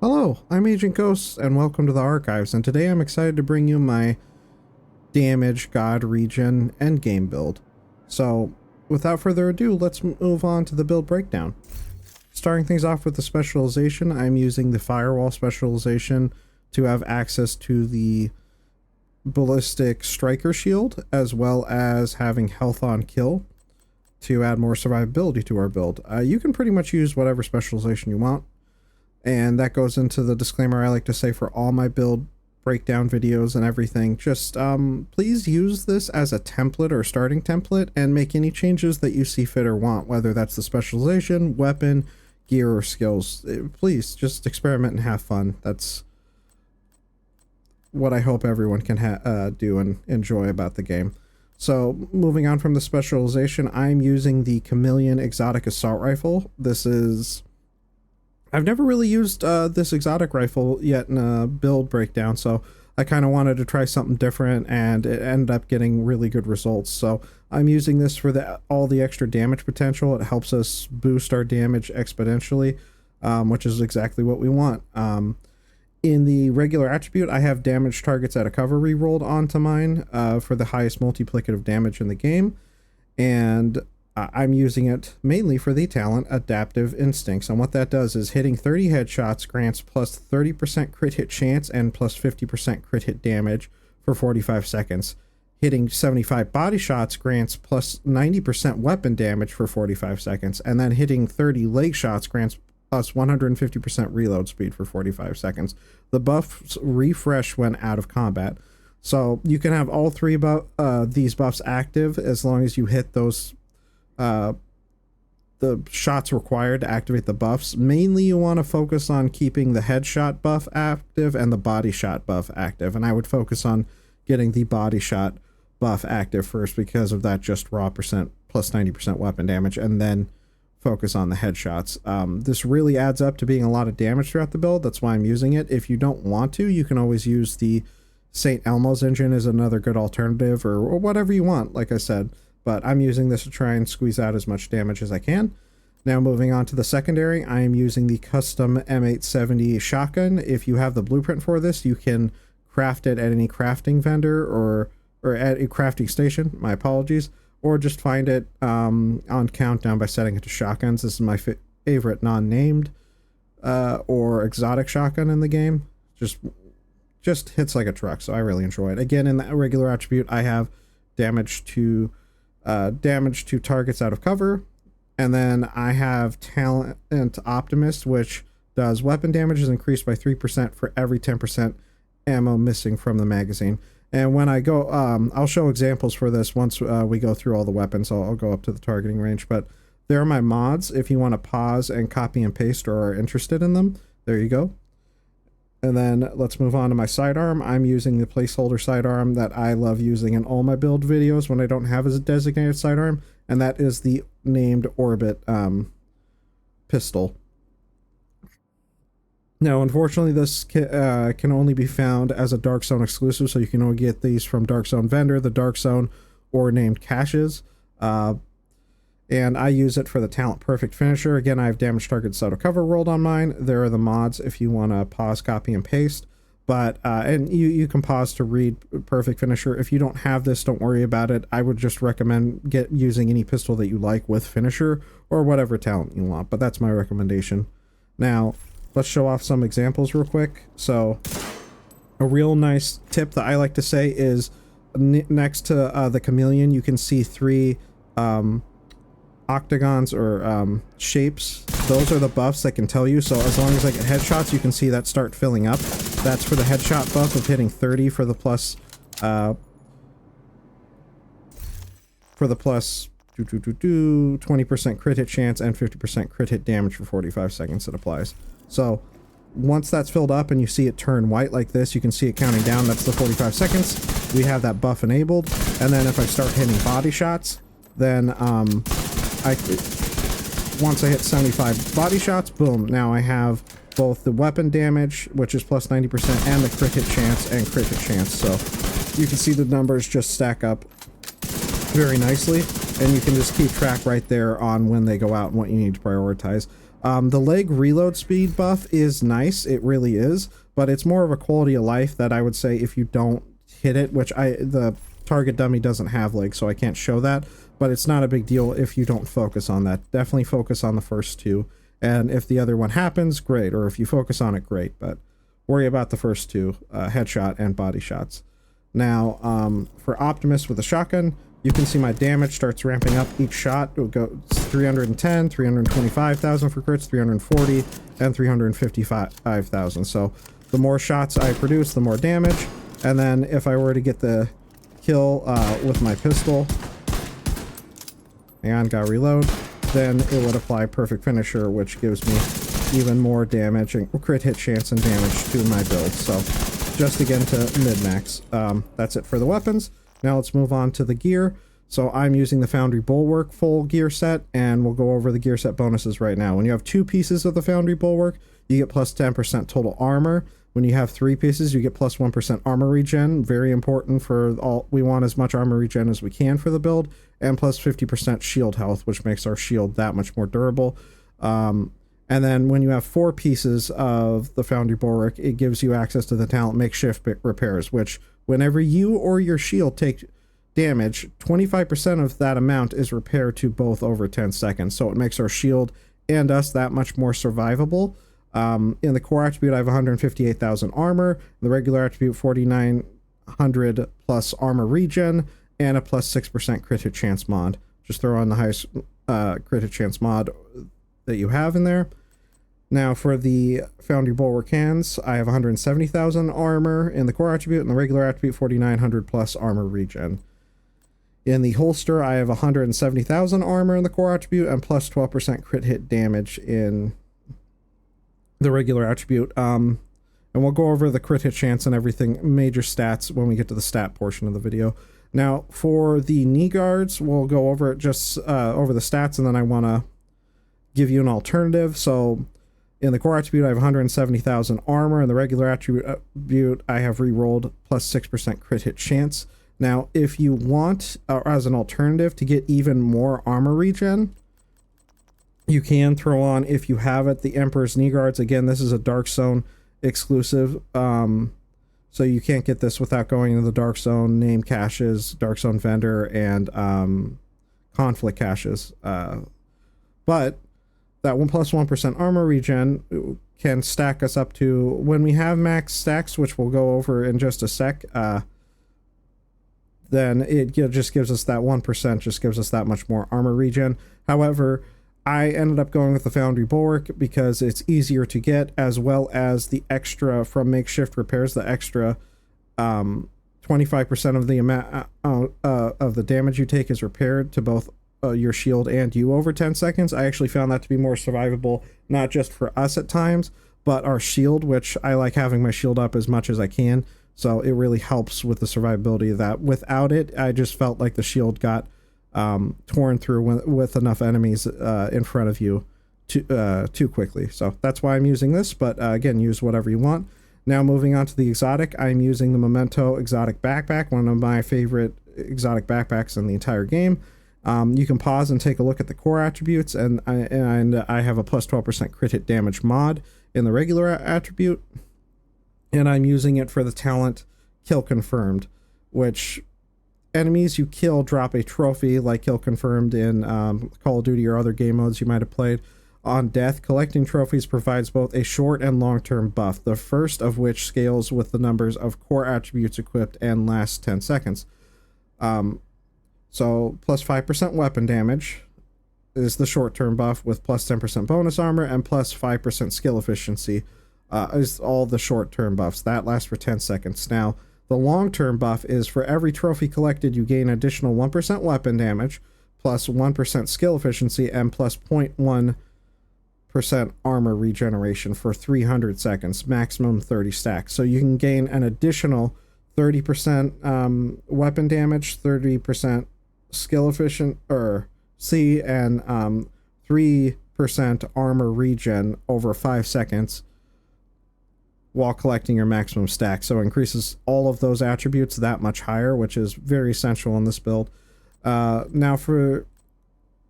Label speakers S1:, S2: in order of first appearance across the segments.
S1: Hello, I'm Agent Ghost, and welcome to the Archives, and today I'm excited to bring you my Damage God Regen Endgame build. So, without further ado, let's move on to the build breakdown. Starting things off with the specialization, I'm using the Firewall specialization to have access to the Ballistic Striker Shield, as well as having Health on Kill to add more survivability to our build. You can pretty much use whatever specialization you want. And that goes into the disclaimer I like to say for all my build breakdown videos and everything. Just please use this as a template or starting template and make any changes that you see fit or want, whether that's the specialization, weapon, gear, or skills. Please just experiment and have fun. That's what I hope everyone can do and enjoy about the game. So moving on from the specialization, I'm using the Chameleon Exotic Assault Rifle. I've never really used this exotic rifle yet in a build breakdown, so I kind of wanted to try something different, and it ended up getting really good results. So I'm using this for all the extra damage potential. It helps us boost our damage exponentially, which is exactly what we want. In the regular attribute, I have damage targets at a cover rerolled onto mine for the highest multiplicative damage in the game, and I'm using it mainly for the talent Adaptive Instincts, and what that does is hitting 30 headshots grants plus 30% crit hit chance and plus 50% crit hit damage for 45 seconds. Hitting 75 body shots grants plus 90% weapon damage for 45 seconds, and then hitting 30 leg shots grants plus 150% reload speed for 45 seconds. The buffs refresh when out of combat. So you can have all three these buffs active as long as you hit those the shots required to activate the buffs. Mainly you want to focus on keeping the headshot buff active and the body shot buff active, and I would focus on getting the body shot buff active first because of that just raw percent plus 90% weapon damage, and then focus on the headshots. This really adds up to being a lot of damage throughout the build. That's why I'm using it. If you don't want to, you can always use the St. Elmo's engine as another good alternative, or whatever you want, like I said. But I'm using this to try and squeeze out as much damage as I can. Now moving on to the secondary, I am using the custom M870 shotgun. If you have the blueprint for this, you can craft it at any crafting vendor or at a crafting station, my apologies, or just find it on Countdown by setting it to shotguns. This is my favorite non-named or exotic shotgun in the game. Just hits like a truck, so I really enjoy it. Again, in the regular attribute, I have damage to targets out of cover, and then I have Talent Optimist, which does weapon damage is increased by 3% for every 10% ammo missing from the magazine. And when I go, I'll show examples for this once we go through all the weapons. I'll go up to the targeting range, but there are my mods if you want to pause and copy and paste or are interested in them. There you go. And then let's move on to my sidearm. I'm using the placeholder sidearm that I love using in all my build videos when I don't have as a designated sidearm, and that is the named Orbit pistol. Now, unfortunately, this can only be found as a Dark Zone exclusive, so you can only get these from Dark Zone vendor, the Dark Zone, or named caches. And I use it for the Talent Perfect Finisher. Again, I have damage targets out of cover rolled on mine. There are the mods if you want to pause, copy, and paste. But and you can pause to read Perfect Finisher. If you don't have this, don't worry about it. I would just recommend using any pistol that you like with Finisher or whatever talent you want. But that's my recommendation. Now, let's show off some examples real quick. So, a real nice tip that I like to say is next to the Chameleon, you can see three octagons or shapes. Those are the buffs that can tell you. So as long as I get headshots, you can see that start filling up. That's for the headshot buff of hitting 30 for the plus 20% crit hit chance and 50% crit hit damage for 45 seconds it applies. So once that's filled up and you see it turn white like this, you can see it counting down. That's the 45 seconds. We have that buff enabled. And then if I start hitting body shots, then once I hit 75 body shots, boom, now I have both the weapon damage, which is plus 90%, and the crit hit chance and crit hit chance. So you can see the numbers just stack up very nicely, and you can just keep track right there on when they go out and what you need to prioritize. The leg reload speed buff is nice, it really is, but it's more of a quality of life that I would say if you don't hit it, which the target dummy doesn't have legs, so I can't show that, but it's not a big deal if you don't focus on that. Definitely focus on the first two, and if the other one happens, great, or if you focus on it, great, but worry about the first two, headshot and body shots. Now, for Optimus with a shotgun, you can see my damage starts ramping up each shot. It will go 310, 325,000 for crits, 340, and 355,000. So the more shots I produce, the more damage. And then if I were to get the kill with my pistol, hang on, gotta reload, then it would apply Perfect Finisher, which gives me even more damage and crit hit chance and damage to my build. So just again to mid-max. That's it for the weapons. Now let's move on to the gear. So I'm using the Foundry Bulwark full gear set, and we'll go over the gear set bonuses right now. When you have 2 pieces of the Foundry Bulwark, you get plus 10% total armor. When you have 3 pieces, you get plus 1% armor regen. Very important for all. We want as much armor regen as we can for the build, and plus 50% shield health, which makes our shield that much more durable. And then when you have 4 pieces of the Foundry Bulwark, it gives you access to the talent Makeshift Repairs, which whenever you or your shield take damage, 25% of that amount is repaired to both over 10 seconds. So it makes our shield and us that much more survivable. In the core attribute, I have 158,000 armor. In the regular attribute, 4,900 plus armor regen, and a plus 6% crit hit chance mod. Just throw on the highest crit hit chance mod that you have in there. Now for the Foundry Bulwark hands, I have 170,000 armor in the core attribute, and the regular attribute 4,900 plus armor regen. In the holster, I have 170,000 armor in the core attribute and plus 12% crit hit damage in the regular attribute. And we'll go over the crit hit chance and everything, major stats, when we get to the stat portion of the video. Now for the knee guards, we'll go over it just over the stats, and then I want to give you an alternative. So in the core attribute, I have 170,000 armor. In the regular attribute, I have rerolled plus 6% crit hit chance. Now, if you want, as an alternative, to get even more armor regen, you can throw on, if you have it, the Emperor's Knee Guards. Again, this is a Dark Zone exclusive, so you can't get this without going into the Dark Zone name caches, Dark Zone vendor, and conflict caches. But that 1+1% armor regen can stack us up to, when we have max stacks, which we'll go over in just a sec, then it just gives us that 1%, just gives us that much more armor regen. However, I ended up going with the Foundry Bulwark because it's easier to get, as well as the extra from Makeshift Repairs, the extra 25% of the amount of the damage you take is repaired to both your shield and you over 10 seconds. I actually found that to be more survivable, not just for us at times, but our shield, which I like having my shield up as much as I can. So it really helps with the survivability of that. Without it, I just felt like the shield got torn through with enough enemies in front of you too quickly. So that's why I'm using this, but again, use whatever you want. Now moving on to the exotic, I'm using the Memento Exotic Backpack, one of my favorite exotic backpacks in the entire game. You can pause and take a look at the core attributes, and I have a plus 12% crit hit damage mod in the regular attribute. And I'm using it for the talent Kill Confirmed, which enemies you kill drop a trophy like Kill Confirmed in Call of Duty or other game modes you might have played. On death, collecting trophies provides both a short and long-term buff, the first of which scales with the numbers of core attributes equipped and lasts 10 seconds. So plus 5% weapon damage is the short-term buff, with plus 10% bonus armor and plus 5% skill efficiency. Is all the short-term buffs. That lasts for 10 seconds. Now, the long-term buff is for every trophy collected, you gain additional 1% weapon damage, plus 1% skill efficiency, and plus 0.1% armor regeneration for 300 seconds, maximum 30 stacks. So you can gain an additional 30% weapon damage, 30% skill efficiency, and 3% armor regen over 5 seconds while collecting your maximum stack. So it increases all of those attributes that much higher, which is very essential in this build. Now for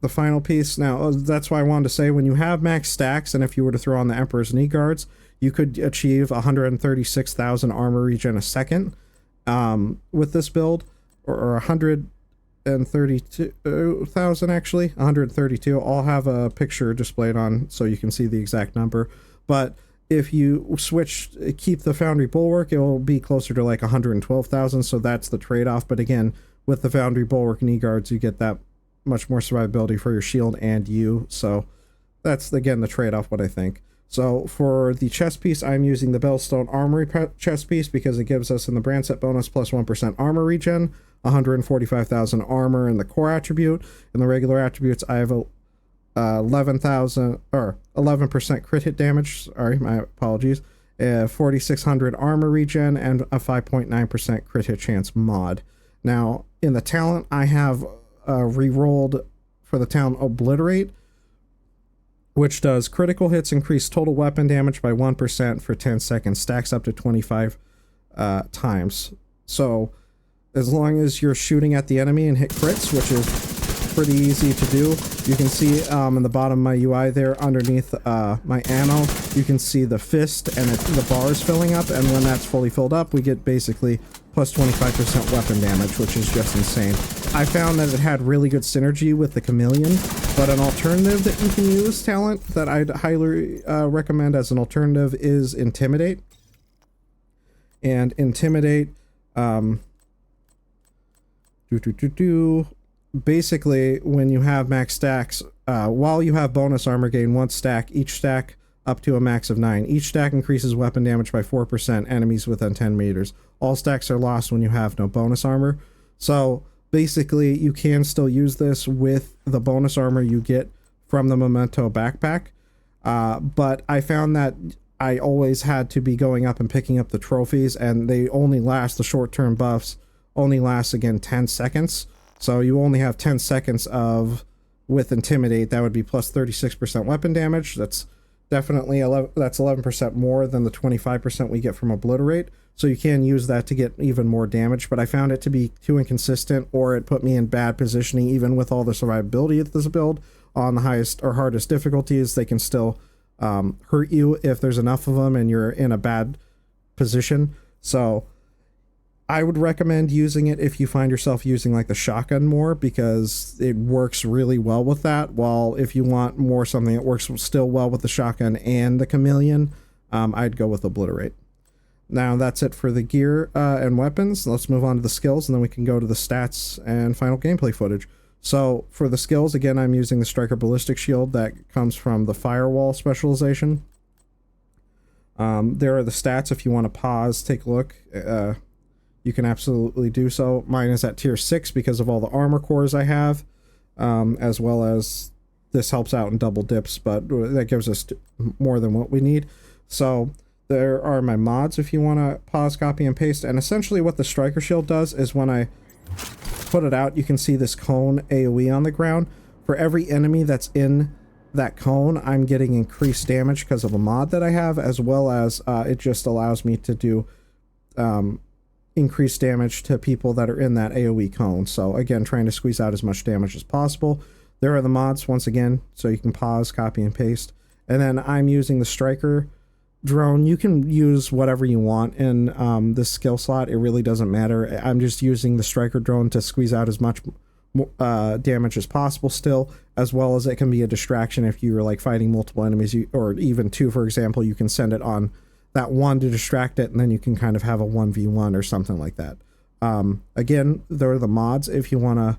S1: the final piece. Now, that's why I wanted to say, when you have max stacks, and if you were to throw on the Emperor's Knee Guards, you could achieve 136,000 armor regen a second with this build, or 132,000 actually, 132. I'll have a picture displayed on so you can see the exact number. But if you keep the Foundry Bulwark, it will be closer to like 112,000, so that's the trade-off. But again, with the Foundry Bulwark Knee Guards, you get that much more survivability for your shield and you. So that's, again, the trade-off, what I think. So for the chest piece, I'm using the Bellstone Armory chest piece because it gives us in the brand set bonus plus 1% armor regen, 145,000 armor in the core attribute. In the regular attributes, I have a 11,000 or 11% crit hit damage. Sorry, my apologies. 4,600 armor regen and a 5.9% crit hit chance mod. Now in the talent, I have re-rolled for the talent Obliterate, which does critical hits increase total weapon damage by 1% for 10 seconds, stacks up to 25 times. So as long as you're shooting at the enemy and hit crits, which is pretty easy to do, you can see in the bottom of my UI there, underneath my ammo, you can see the fist and the bars filling up, and when that's fully filled up, we get basically plus 25% weapon damage, which is just insane. I found that it had really good synergy with the Chameleon, but an alternative that you can use talent that I'd highly recommend as an alternative is Intimidate. And Intimidate, basically, when you have max stacks, while you have bonus armor gain 1 stack, each stack up to a max of 9. Each stack increases weapon damage by 4%, enemies within 10 meters. All stacks are lost when you have no bonus armor. So basically, you can still use this with the bonus armor you get from the Memento backpack. But I found that I always had to be going up and picking up the trophies, and they only last, the short-term buffs only last, again, 10 seconds. So you only have 10 seconds with Intimidate. That would be plus 36% weapon damage. That's definitely 11% more than the 25% we get from Obliterate. So you can use that to get even more damage, but I found it to be too inconsistent, or it put me in bad positioning. Even with all the survivability of this build on the highest or hardest difficulties, they can still hurt you if there's enough of them and you're in a bad position. So I would recommend using it if you find yourself using like the shotgun more, because it works really well with that. While if you want more something that works still well with the shotgun and the Chameleon, I'd go with Obliterate. Now that's it for the gear and weapons. Let's move on to the skills, and then we can go to the stats and final gameplay footage. So for the skills, again, I'm using the Striker Ballistic Shield that comes from the Firewall specialization. There are the stats if you want to pause, take a look. You can absolutely do so. Mine is at tier 6 because of all the armor cores I have, as well as this helps out in double dips, but that gives us more than what we need. So there are my mods if you want to pause, copy, and paste. And essentially what the Striker Shield does is when I put it out, you can see this cone AoE on the ground. For every enemy that's in that cone, I'm getting increased damage because of a mod that I have, as well as it just allows me to do increased damage to people that are in that AoE cone. So again, trying to squeeze out as much damage as possible. There are the mods once again, so you can pause, copy, and paste. And then I'm using the Striker drone. You can use whatever you want in this skill slot. It really doesn't matter. I'm just using the Striker drone to squeeze out as much damage as possible still, as well as it can be a distraction if you're like fighting multiple enemies, or even 2, for example. You can send it on that one to distract it, and then you can kind of have a 1v1 or something like that. Again, there are the mods if you want to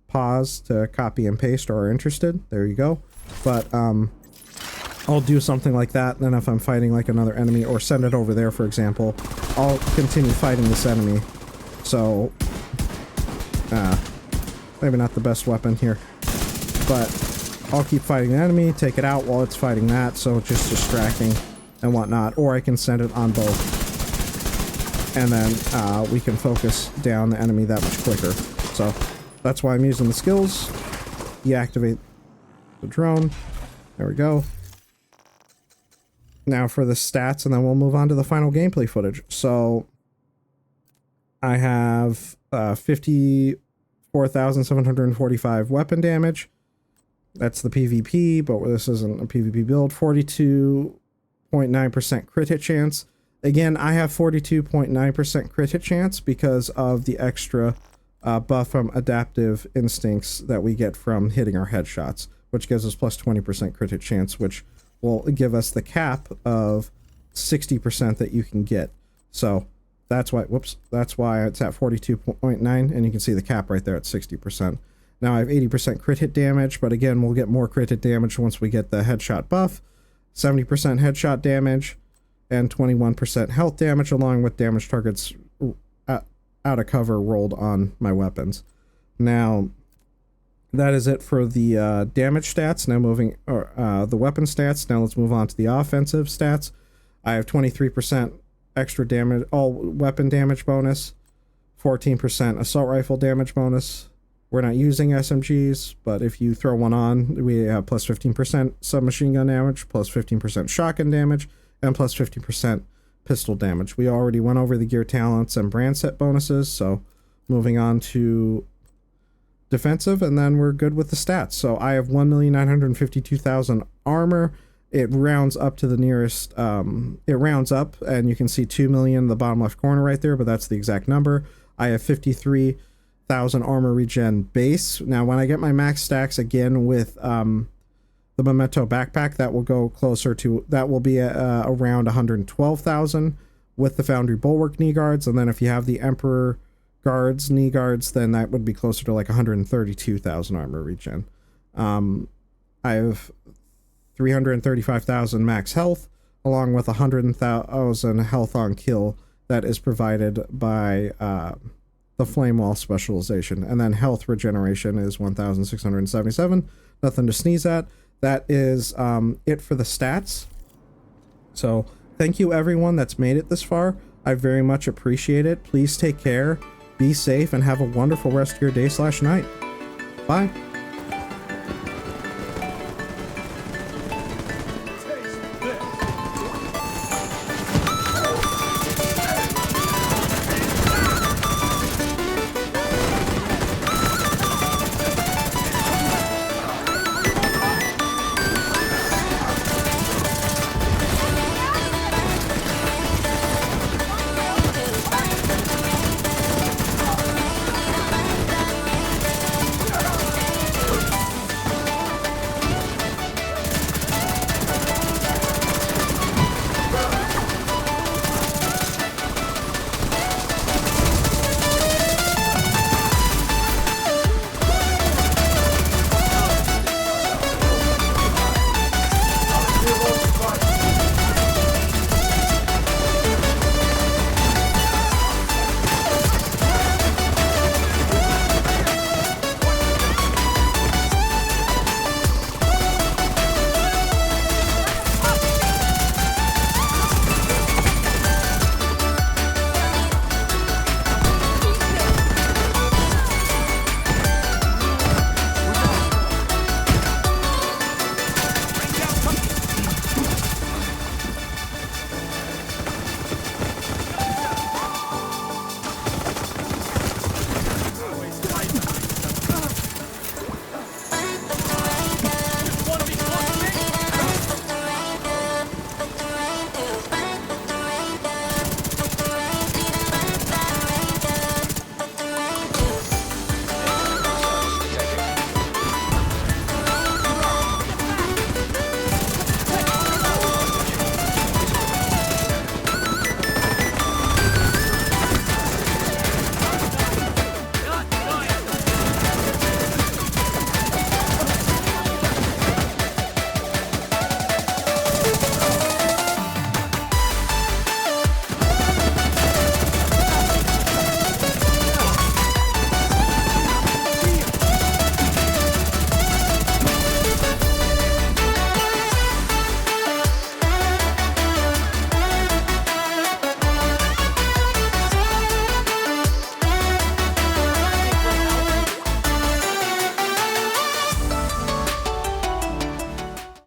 S1: pause to copy and paste or are interested. There you go. But I'll do something like that, and then if I'm fighting like another enemy, or send it over there, for example, I'll continue fighting this enemy. So maybe not the best weapon here, but I'll keep fighting the enemy, take it out while it's fighting that, so it's just distracting and whatnot. Or I can send it on both, and then we can focus down the enemy that much quicker. So that's why I'm using the skills. Deactivate the drone. There we go. Now for the stats, and then we'll move on to the final gameplay footage. So I have 54,745 weapon damage, That's the PvP, but this isn't a PvP build. 42.9% crit hit chance. Again, I have 42.9% crit hit chance because of the extra buff from adaptive instincts that we get from hitting our headshots, which gives us plus 20% crit hit chance, which will give us the cap of 60% that you can get. So that's why, that's why it's at 42.9, and you can see the cap right there at 60%. Now I have 80% crit hit damage, but again, we'll get more crit hit damage once we get the headshot buff. 70% headshot damage, and 21% health damage, along with damage targets out of cover rolled on my weapons. Now, that is it for the damage stats. Now moving, the weapon stats. Now let's move on to the offensive stats. I have 23% extra damage, all weapon damage bonus, 14% assault rifle damage bonus. We're not using SMGs, but if you throw one on, we have plus 15% submachine gun damage, plus 15% shotgun damage, and plus 50% pistol damage. We already went over the gear talents and brand set bonuses, so moving on to defensive, and then we're good with the stats. So I have 1,952,000 armor. It rounds up to the nearest, it rounds up, and you can see 2 million in the bottom left corner right there, but that's the exact number. I have 53,000 armor regen base. Now, when I get my max stacks again with the Memento backpack, that will go closer to, that will be around 112,000 with the Foundry Bulwark knee guards, and then if you have the Emperor guards, knee guards, then that would be closer to like 132,000 armor regen. I have 335,000 max health, along with 100,000 health on kill that is provided by the Flame Wall specialization. And then health regeneration is 1,677. Nothing to sneeze at. That is it for the stats. So thank you everyone that's made it this far. I very much appreciate it. Please take care, be safe, and have a wonderful rest of your day/night. Bye.